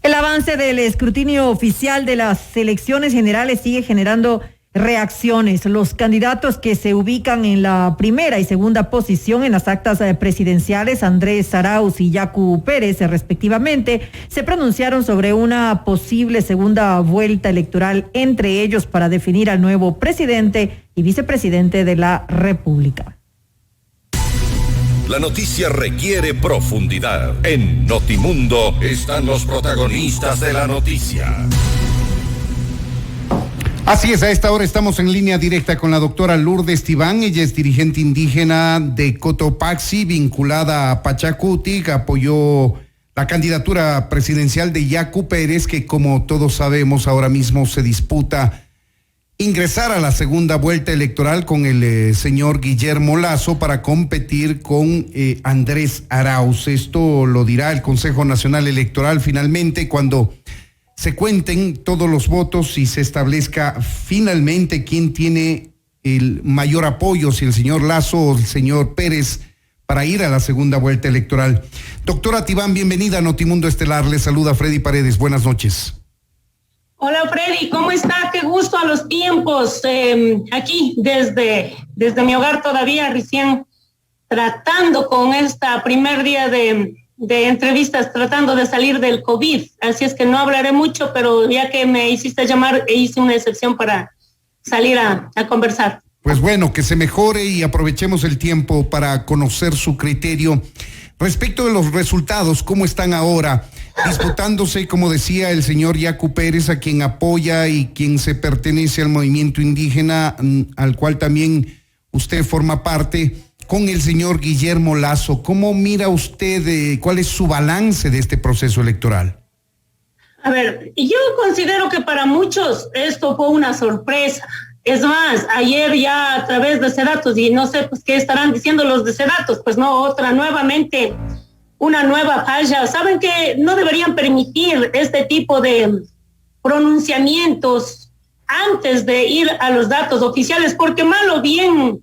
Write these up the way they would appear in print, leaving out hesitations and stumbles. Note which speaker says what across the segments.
Speaker 1: El avance del escrutinio oficial de las elecciones generales sigue generando reacciones. Los candidatos que se ubican en la primera y segunda posición en las actas presidenciales, Andrés Arauz y Yacu Pérez, respectivamente, se pronunciaron sobre una posible segunda vuelta electoral entre ellos para definir al nuevo presidente y vicepresidente de la República.
Speaker 2: La noticia requiere profundidad. En Notimundo están los protagonistas de la noticia.
Speaker 3: Así es, a esta hora estamos en línea directa con la doctora Lourdes Tibán. Ella es dirigente indígena de Cotopaxi, vinculada a Pachacuti, que apoyó la candidatura presidencial de Yacu Pérez, que como todos sabemos ahora mismo se disputa ingresar a la segunda vuelta electoral con el señor Guillermo Lasso para competir con Andrés Arauz. Esto lo dirá el Consejo Nacional Electoral finalmente cuando se cuenten todos los votos y se establezca finalmente quién tiene el mayor apoyo, si el señor Lasso o el señor Pérez, para ir a la segunda vuelta electoral. Doctora Tibán, bienvenida a Notimundo Estelar. Le saluda Freddy Paredes. Buenas noches.
Speaker 4: Hola Freddy, ¿cómo está? Qué gusto a los tiempos. Aquí desde mi hogar todavía recién tratando con esta primer día de entrevistas, tratando de salir del COVID. Así es que no hablaré mucho, pero ya que me hiciste llamar, hice una excepción para salir a conversar.
Speaker 3: Pues bueno, que se mejore y aprovechemos el tiempo para conocer su criterio. Respecto de los resultados, ¿cómo están ahora? Disputándose, como decía el señor Yacu Pérez, a quien apoya y quien se pertenece al movimiento indígena, al cual también usted forma parte, con el señor Guillermo Lasso. ¿Cómo mira usted, cuál es su balance de este proceso electoral?
Speaker 4: A ver, yo considero que para muchos esto fue una sorpresa. Es más, ayer ya a través de Sedatos, y no sé pues qué estarán diciendo los de Sedatos, pues no, nuevamente una nueva falla. Saben que no deberían permitir este tipo de pronunciamientos antes de ir a los datos oficiales, porque mal o bien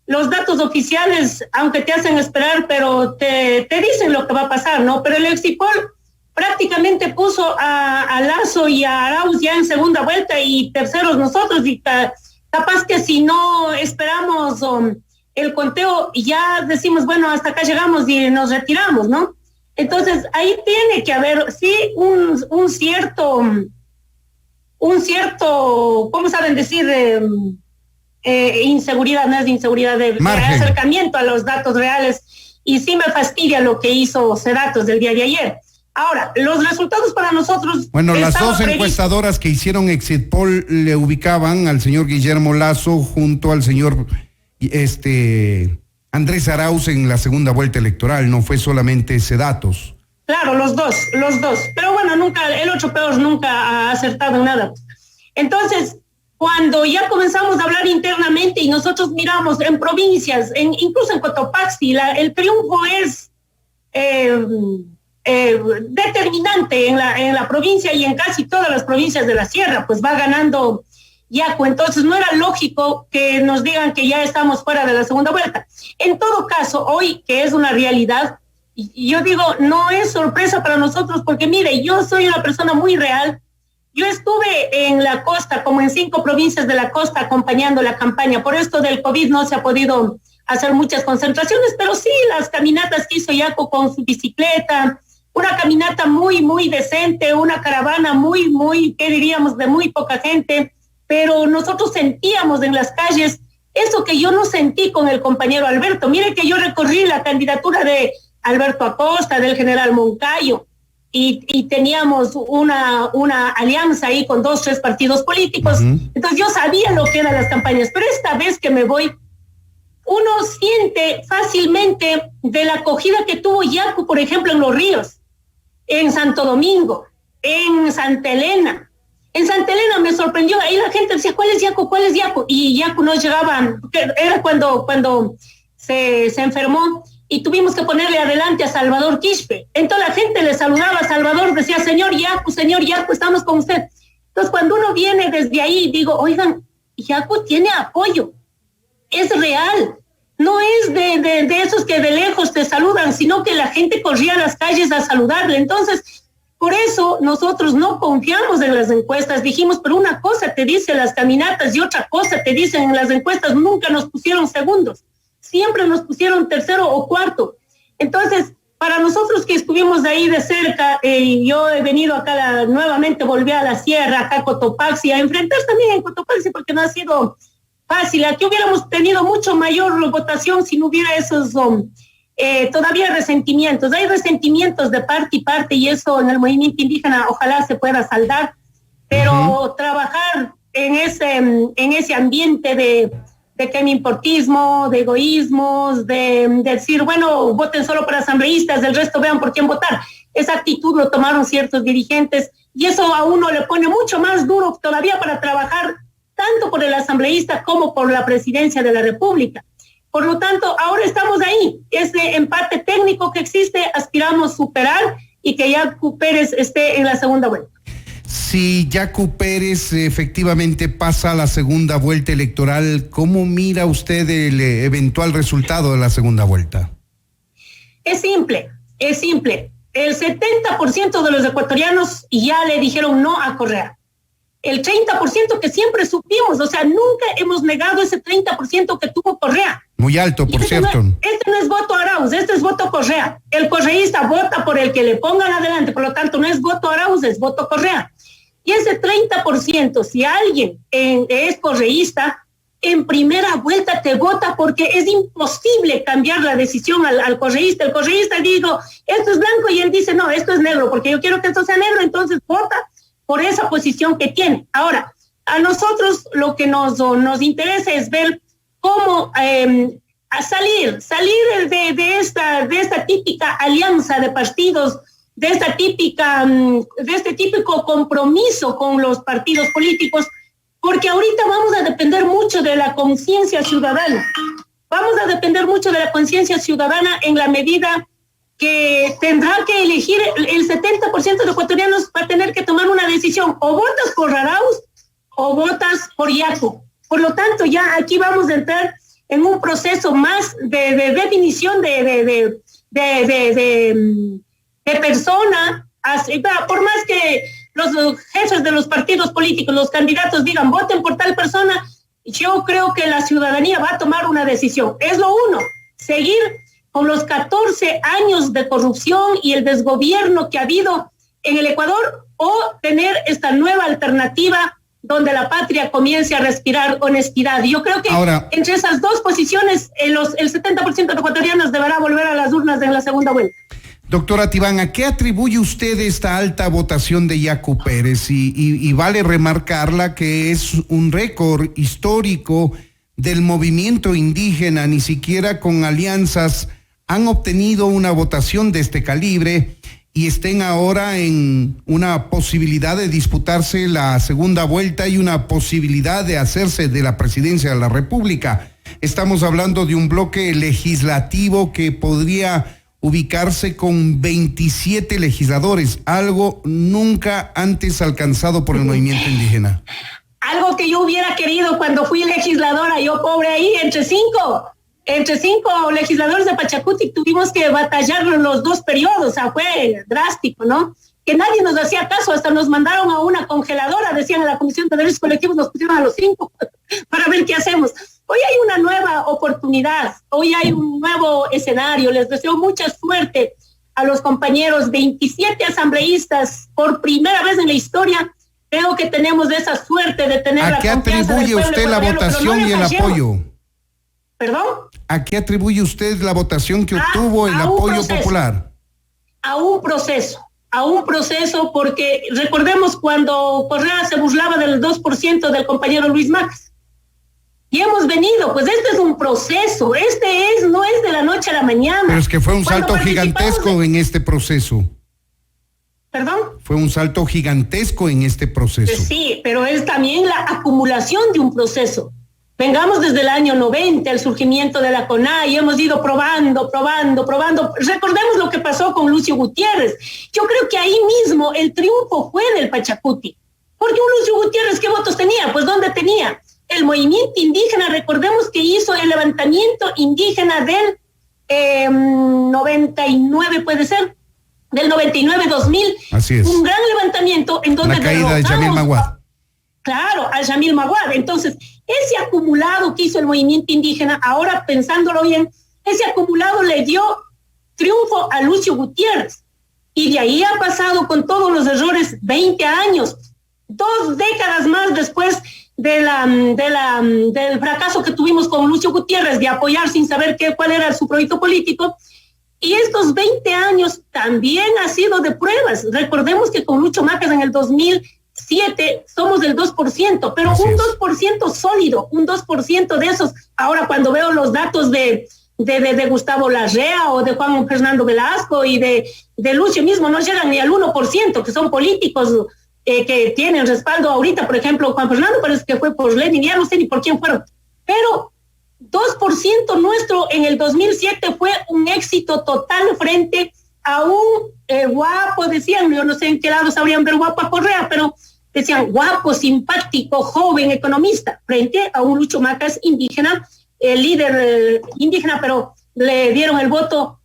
Speaker 4: los datos oficiales, aunque te hacen esperar, pero te dicen lo que va a pasar, ¿no? Pero el Exipol prácticamente puso a Lasso y a Arauz ya en segunda vuelta y terceros nosotros, y capaz que si no esperamos el conteo ya decimos, bueno, hasta acá llegamos y nos retiramos, ¿no? Entonces ahí tiene que haber, sí, un cierto, ¿cómo saben decir? Inseguridad, no es de inseguridad, de acercamiento a los datos reales, y sí me fastidia lo que hizo Sedatos del día de ayer. Ahora, los resultados para nosotros...
Speaker 3: Bueno, las dos encuestadoras que hicieron Exit Poll le ubicaban al señor Guillermo Lasso junto al señor Andrés Arauz en la segunda vuelta electoral, no fue solamente Sedatos.
Speaker 4: Claro, los dos. Pero bueno, el otro peor nunca ha acertado en nada. Entonces, cuando ya comenzamos a hablar internamente y nosotros miramos en provincias, incluso en Cotopaxi, el triunfo es determinante en la provincia y en casi todas las provincias de la sierra, pues va ganando Yacu. Entonces no era lógico que nos digan que ya estamos fuera de la segunda vuelta. En todo caso, hoy que es una realidad, y yo digo, no es sorpresa para nosotros, porque mire, yo soy una persona muy real. Yo estuve en la costa, como en 5 provincias de la costa, acompañando la campaña. Por esto del COVID no se ha podido hacer muchas concentraciones, pero sí las caminatas que hizo Yacu con su bicicleta, una caminata muy, muy decente, una caravana muy, muy, ¿qué diríamos?, de muy poca gente, pero nosotros sentíamos en las calles eso que yo no sentí con el compañero Alberto. Mire que yo recorrí la candidatura de Alberto Acosta, del general Moncayo, y teníamos una alianza ahí con 2, 3 partidos políticos. Entonces yo sabía lo que eran las campañas, pero esta vez que me voy, uno siente fácilmente de la acogida que tuvo Yacu, por ejemplo, en Los Ríos, en Santo Domingo, en Santa Elena. En Santa Elena me sorprendió, ahí la gente decía, ¿cuál es Yacu? ¿Cuál es Yacu? Y Yacu no llegaba, era cuando se enfermó, y tuvimos que ponerle adelante a Salvador Quispe. Entonces la gente le saludaba a Salvador, decía, señor Yacu, estamos con usted. Entonces cuando uno viene desde ahí, digo, oigan, Yacu tiene apoyo, es real, no es de esos que de lejos te saludan, sino que la gente corría a las calles a saludarle. Entonces Por eso nosotros no confiamos en las encuestas. Dijimos, pero una cosa te dicen las caminatas y otra cosa te dicen en las encuestas. Nunca nos pusieron segundos, siempre nos pusieron tercero o cuarto. Entonces, para nosotros que estuvimos ahí de cerca, yo he venido acá nuevamente, volví a la sierra, acá a Cotopaxi, a enfrentar también en Cotopaxi, porque no ha sido fácil. Aquí hubiéramos tenido mucho mayor votación si no hubiera esos todavía resentimientos. Hay resentimientos de parte y parte, y eso en el movimiento indígena ojalá se pueda saldar, pero trabajar en ese ambiente de quemimportismo, de egoísmos, de decir, bueno, voten solo para asambleístas, del resto vean por quién votar. Esa actitud lo tomaron ciertos dirigentes, y eso a uno le pone mucho más duro todavía para trabajar tanto por el asambleísta como por la presidencia de la República. Por lo tanto, ahora estamos ahí. Ese empate técnico que existe, aspiramos superar y que Yacu Pérez esté en la segunda vuelta.
Speaker 3: Si Yacu Pérez efectivamente pasa a la segunda vuelta electoral, ¿cómo mira usted el eventual resultado de la segunda vuelta?
Speaker 4: Es simple. El 70% de los ecuatorianos ya le dijeron no a Correa. El 30% que siempre supimos, o sea, nunca hemos negado ese 30% que tuvo Correa.
Speaker 3: Muy alto, por cierto.
Speaker 4: Este no es voto Arauz, este es voto Correa. El correísta vota por el que le pongan adelante, por lo tanto no es voto Arauz, es voto Correa. Y ese 30%, si alguien es correísta, en primera vuelta te vota, porque es imposible cambiar la decisión al correísta. El correísta digo, esto es blanco, y él dice, no, esto es negro, porque yo quiero que esto sea negro, entonces vota por esa posición que tiene. Ahora, a nosotros lo que nos interesa es ver cómo a salir de esta típica alianza de partidos, de este típico compromiso con los partidos políticos, porque ahorita vamos a depender mucho de la conciencia ciudadana. Vamos a depender mucho de la conciencia ciudadana en la medida que tendrá que elegir el 70% de ecuatorianos, va a tener que tomar una decisión: o votas por Arauz o votas por Yacu. Por lo tanto, ya aquí vamos a entrar en un proceso más de definición de persona. Por más que los jefes de los partidos políticos, los candidatos digan voten por tal persona, yo creo que la ciudadanía va a tomar una decisión. Es lo uno, seguir con los 14 años de corrupción y el desgobierno que ha habido en el Ecuador, o tener esta nueva alternativa donde la patria comience a respirar honestidad. Yo creo que ahora, entre esas dos posiciones, el 70% de ecuatorianos deberá volver a las urnas en la segunda vuelta.
Speaker 3: Doctora Tibán, ¿a qué atribuye usted esta alta votación de Yacu Pérez? Y vale remarcarla que es un récord histórico del movimiento indígena. Ni siquiera con alianzas han obtenido una votación de este calibre, y estén ahora en una posibilidad de disputarse la segunda vuelta y una posibilidad de hacerse de la presidencia de la República. Estamos hablando de un bloque legislativo que podría ubicarse con 27 legisladores, algo nunca antes alcanzado por el movimiento indígena.
Speaker 4: Algo que yo hubiera querido cuando fui legisladora, yo pobre ahí, entre cinco legisladores de Pachacuti tuvimos que batallar los 2 periodos, o sea, fue drástico, ¿no? Que nadie nos hacía caso, hasta nos mandaron a una congeladora, decían, a la Comisión de Derechos Colectivos, nos pusieron a los 5 para ver qué hacemos. Hoy hay una nueva oportunidad, hoy hay un nuevo escenario. Les deseo mucha suerte a los compañeros, 27 asambleístas, por primera vez en la historia. Creo que tenemos esa suerte de tener la confianza del pueblo.
Speaker 3: ¿A qué atribuye usted la votación y el apoyo?
Speaker 4: ¿Perdón?
Speaker 3: ¿A qué atribuye usted la votación que obtuvo el apoyo popular?
Speaker 4: A un proceso, porque recordemos cuando Correa se burlaba del 2% del compañero Luis Max. Y hemos venido, pues este es un proceso, no es de la noche a la mañana.
Speaker 3: Pero es que fue un salto gigantesco en este proceso.
Speaker 4: ¿Perdón?
Speaker 3: Fue un salto gigantesco en este proceso.
Speaker 4: Sí, pero es también la acumulación de un proceso. Vengamos desde el año 90, el surgimiento de la CONA, y hemos ido probando. Recordemos lo que pasó con Lucio Gutiérrez. Yo creo que ahí mismo el triunfo fue del Pachacuti. Porque un Lucio Gutiérrez, ¿qué votos tenía? Pues ¿dónde tenía? El movimiento indígena, recordemos que hizo el levantamiento indígena del 99, puede ser. del 99-2000.
Speaker 3: Así es.
Speaker 4: Un gran levantamiento en donde
Speaker 3: la caída de Yamil Maguad.
Speaker 4: Claro, a Yamil Maguad. Entonces, ese acumulado que hizo el movimiento indígena, ahora pensándolo bien, ese acumulado le dio triunfo a Lucio Gutiérrez. Y de ahí ha pasado con todos los errores 20 años, 2 décadas más después del fracaso que tuvimos con Lucio Gutiérrez de apoyar sin saber cuál era su proyecto político. Y estos 20 años también ha sido de pruebas. Recordemos que con Lucho Macas en el 2007 somos del 2%, pero un 2% sólido, un 2% de esos. Ahora cuando veo los datos de Gustavo Larrea o de Juan Fernando Velasco y de Lucio mismo, no llegan ni al 1%, que son políticos que tienen respaldo ahorita. Por ejemplo, Juan Fernando parece que fue por Lenin, ya no sé ni por quién fueron, pero 2% nuestro en el 2007 fue un éxito total frente a un guapo, decían, yo no sé en qué lado sabrían ver guapo a Correa, pero decían guapo, simpático, joven, economista, frente a un Lucho Macas indígena, el líder indígena, pero le dieron el voto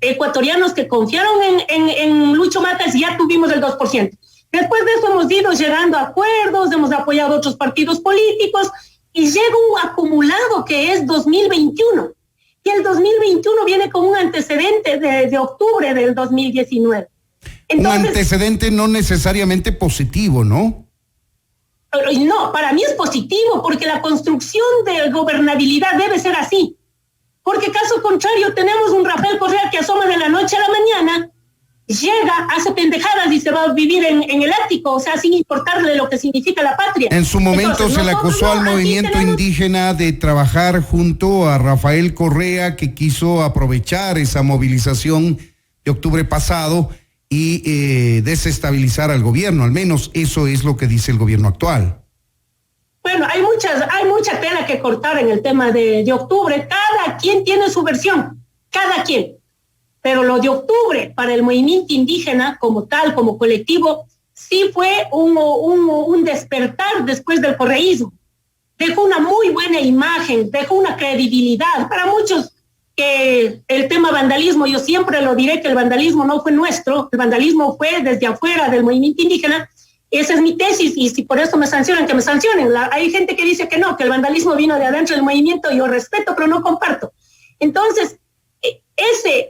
Speaker 4: ecuatorianos que confiaron en Lucho Macas y ya tuvimos el 2%. Después de eso hemos ido llegando a acuerdos, hemos apoyado otros partidos políticos y llega un acumulado que es 2021. Y el 2021 viene con un antecedente de octubre del 2019. Entonces,
Speaker 3: un antecedente no necesariamente positivo, ¿no?
Speaker 4: No, para mí es positivo porque la construcción de gobernabilidad debe ser así. Porque caso contrario tenemos un Rafael Correa que asoma de la noche a la mañana, llega, hace pendejadas y se va a vivir en el ático, o sea, sin importarle lo que significa la patria.
Speaker 3: En su momento entonces, se le acusó al movimiento indígena de trabajar junto a Rafael Correa, que quiso aprovechar esa movilización de octubre pasado y desestabilizar al gobierno. Al menos eso es lo que dice el gobierno actual.
Speaker 4: Bueno, hay mucha tela que cortar en el tema de octubre. Cada quien tiene su versión, cada quien. Pero lo de octubre para el movimiento indígena como tal, como colectivo, sí fue un despertar después del correísmo. Dejó una muy buena imagen, dejó una credibilidad. Para muchos que el tema vandalismo, yo siempre lo diré que el vandalismo no fue nuestro, el vandalismo fue desde afuera del movimiento indígena. Esa es mi tesis y si por eso me sancionan, que me sancionen. Hay gente que dice que no, que el vandalismo vino de adentro del movimiento, yo respeto, pero no comparto. Entonces, ese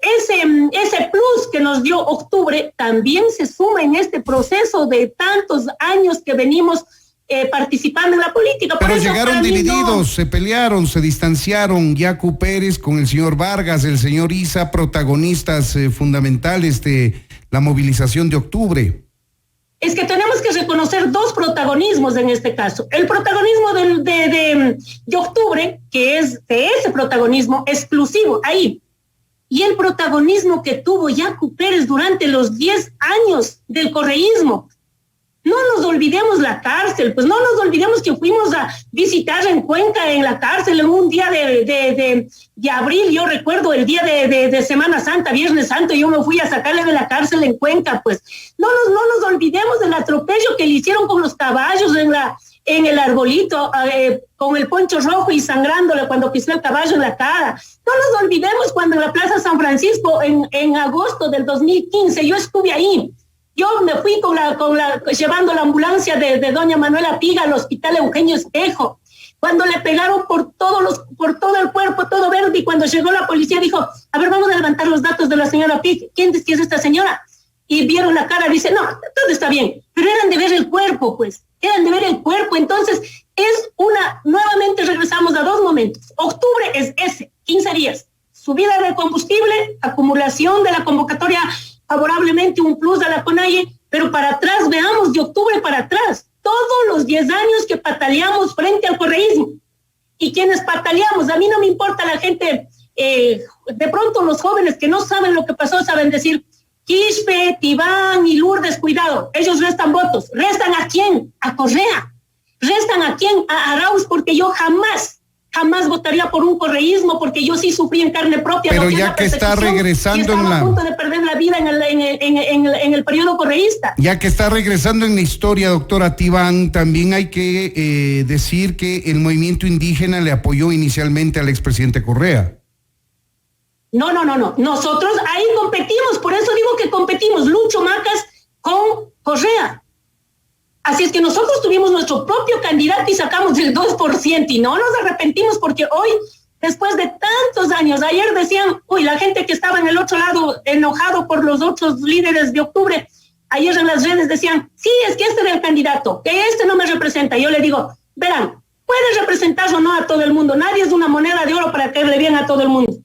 Speaker 4: plus que nos dio octubre también se suma en este proceso de tantos años que venimos participando en la política.
Speaker 3: Pero llegaron divididos, se pelearon, se distanciaron. Yacu Pérez con el señor Vargas, el señor Issa, protagonistas fundamentales de la movilización de octubre.
Speaker 4: Es que tenemos que reconocer 2 protagonismos en este caso. El protagonismo de octubre, que es de ese protagonismo exclusivo ahí, y el protagonismo que tuvo Yacu Pérez durante los 10 años del correísmo. No nos olvidemos la cárcel, pues no nos olvidemos que fuimos a visitar en Cuenca, en la cárcel, en un día de abril, yo recuerdo el día de Semana Santa, Viernes Santo, yo me fui a sacarle de la cárcel en Cuenca, pues no nos olvidemos del atropello que le hicieron con los caballos en el arbolito, con el poncho rojo y sangrándole cuando pisó el caballo en la cara. No nos olvidemos cuando en la Plaza San Francisco, en agosto del 2015, yo estuve ahí. Yo me fui llevando la ambulancia de doña Manuela Piga al hospital Eugenio Espejo, cuando le pegaron por todo el cuerpo, todo verde, y cuando llegó la policía dijo, a ver, vamos a levantar los datos de la señora Piga. ¿Quién es esta señora? Y vieron la cara, dice, no, todo está bien, pero eran de ver el cuerpo, pues, eran de ver el cuerpo. Entonces, nuevamente regresamos a 2 momentos. Octubre es ese, 15 días, subida del combustible, acumulación de la convocatoria favorablemente, un plus a la CONAIE, pero para atrás, veamos de octubre para atrás, todos los 10 años que pataleamos frente al correísmo. Y quienes pataleamos, a mí no me importa la gente, de pronto los jóvenes que no saben lo que pasó, saben decir, Quispe, Tibán y Lourdes, cuidado, ellos restan votos. ¿Restan a quién? A Correa. ¿Restan a quién? A Arauz, porque yo jamás votaría por un correísmo, porque yo sí sufrí en carne propia.
Speaker 3: Pero ya que está regresando
Speaker 4: a punto de perder la vida en el periodo correísta.
Speaker 3: Ya que está regresando en la historia, doctora Tibán, también hay que decir que el movimiento indígena le apoyó inicialmente al expresidente Correa.
Speaker 4: No. Nosotros ahí competimos, por eso digo que competimos, Lucho Macas con Correa. Así es que nosotros tuvimos nuestro propio candidato y sacamos el 2% y no nos arrepentimos porque hoy, después de tantos años, ayer decían, la gente que estaba en el otro lado enojado por los otros líderes de octubre, ayer en las redes decían, sí, es que este era el candidato, que este no me representa. Yo le digo, verán, puede representar o no a todo el mundo, nadie es una moneda de oro para caerle bien a todo el mundo.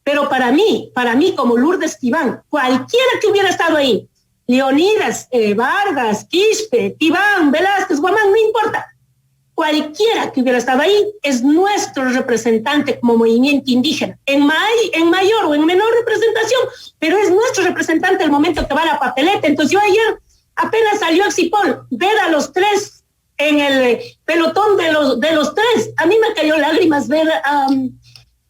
Speaker 4: Pero para mí como Lourdes Tibán, cualquiera que hubiera estado ahí, Leonidas, Vargas, Quispe, Tibán, Velázquez, Guamán, no importa. Cualquiera que hubiera estado ahí es nuestro representante como movimiento indígena, en mayor o en menor representación, pero es nuestro representante el momento que va a la papeleta. Entonces yo ayer apenas salió Exipol, ver a los tres en el pelotón de los tres, a mí me cayó lágrimas ver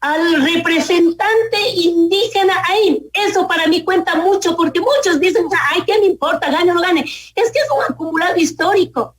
Speaker 4: al representante indígena ahí. Eso para mí cuenta mucho, porque muchos dicen, ay, ¿qué me importa, gane o no gane? Es que es un acumulado histórico,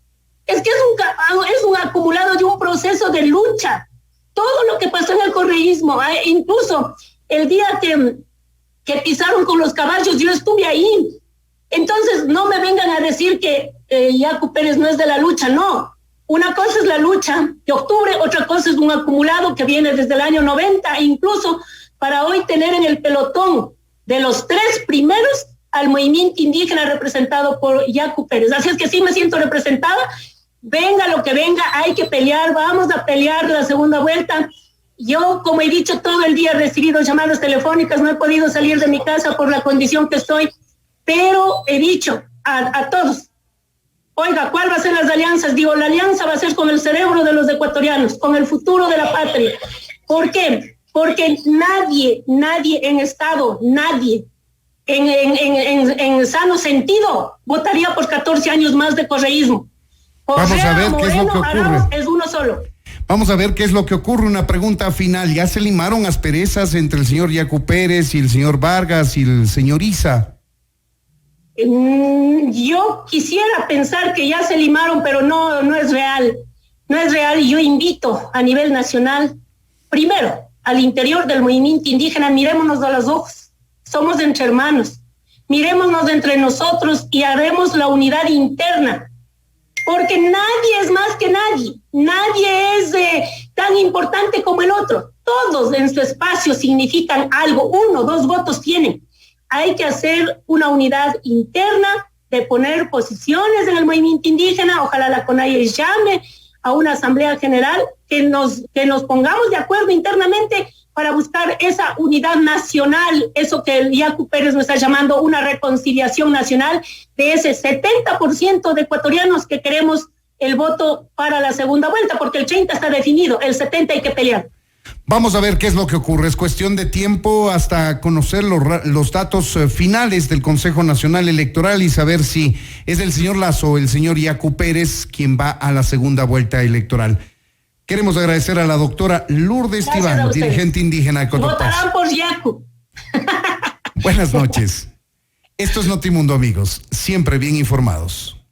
Speaker 4: es que es un acumulado de un proceso de lucha. Todo lo que pasó en el correísmo, incluso el día que pisaron con los caballos, yo estuve ahí. Entonces no me vengan a decir que Yacu Pérez no es de la lucha, no. Una cosa es la lucha de octubre, otra cosa es un acumulado que viene desde el año 90, incluso para hoy tener en el pelotón de los tres primeros al movimiento indígena representado por Yacu Pérez. Así es que sí me siento representada, venga lo que venga, hay que pelear, vamos a pelear la segunda vuelta. Yo, como he dicho, todo el día he recibido llamadas telefónicas, no he podido salir de mi casa por la condición que estoy, pero he dicho a todos, oiga, ¿cuál va a ser las alianzas? Digo, la alianza va a ser con el cerebro de los ecuatorianos, con el futuro de la patria. ¿Por qué? Porque nadie en Estado, nadie en sano sentido votaría por 14 años más de correísmo.
Speaker 3: Vamos a ver qué es lo que ocurre.
Speaker 4: Es uno solo.
Speaker 3: Vamos a ver qué es lo que ocurre. Una pregunta final. ¿Ya se limaron asperezas entre el señor Yacu Pérez y el señor Vargas y el señor Issa?
Speaker 4: Yo quisiera pensar que ya se limaron, pero no es real. No es real, y yo invito a nivel nacional, primero, al interior del movimiento indígena, mirémonos a los ojos. Somos entre hermanos. Mirémonos entre nosotros y haremos la unidad interna. Porque nadie es más que nadie. Nadie es tan importante como el otro. Todos en su espacio significan algo. 1, 2 votos tienen. Hay que hacer una unidad interna de poner posiciones en el movimiento indígena. Ojalá la CONAIE llame a una asamblea general que nos pongamos de acuerdo internamente para buscar esa unidad nacional, eso que el Yacu Pérez nos está llamando una reconciliación nacional de ese 70% de ecuatorianos que queremos el voto para la segunda vuelta, porque el 30 está definido, el 70 hay que pelear.
Speaker 3: Vamos a ver qué es lo que ocurre. Es cuestión de tiempo hasta conocer los datos finales del Consejo Nacional Electoral y saber si es el señor Lazo o el señor Yacu Pérez quien va a la segunda vuelta electoral. Queremos agradecer a la doctora Lourdes Tibán, dirigente indígena de Cotopaxi.
Speaker 4: Votarán por Yacu.
Speaker 3: Buenas noches. Esto es Notimundo, amigos. Siempre bien informados.